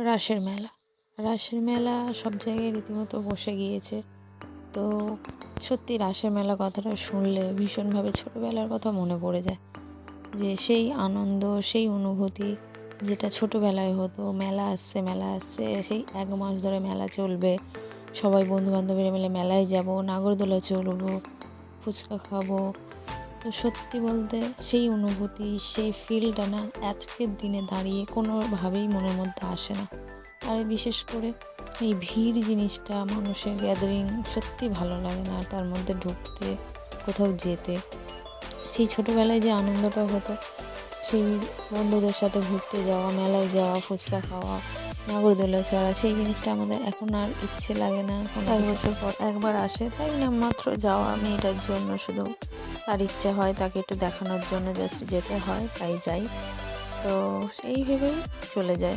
রাসের মেলা। রাসের মেলা সব জায়গায় রীতিমতো বসে গিয়েছে। তো সত্যি রাসের মেলা কথাটা শুনলে ভীষণভাবে ছোটোবেলার কথা মনে পড়ে যায়। যে সেই আনন্দ, সেই অনুভূতি যেটা ছোটোবেলায় হতো। মেলা আসছে, মেলা আসছে, সেই ১ মাস ধরে মেলা চলবে। সবাই বন্ধু-বান্ধবীরা মিলে মেলায় যাবো, নাগরদোলায় চড়বো, ফুচকা খাবো। তো সত্যি বলতে সেই অনুভূতি, সেই ফিলটা না আজকের দিনে দাঁড়িয়ে কোনোভাবেই মনের মধ্যে আসে না। আর বিশেষ করে এই ভিড় জিনিসটা, মানুষের গ্যাদারিং সত্যি ভালো লাগে না। আর তার মধ্যে ঢুকতে, কোথাও যেতে, সেই ছোটোবেলায় যে আনন্দটা হতো, সেই বন্ধুদের সাথে ঘুরতে যাওয়া, মেলায় যাওয়া, ফুচকা খাওয়া, নাগরদোলা চড়া, সেই জিনিসটা আমাদের এখন আর ইচ্ছে লাগে না। ১ বছর পর একবার আসে, তাই না মাত্র যাওয়া মেয়েটার জন্য, শুধু তার ইচ্ছে হয় তাকে একটু দেখানোর জন্য জাস্ট যেতে হয়, তাই যাই। তো এই ভেবেই চলে যায়।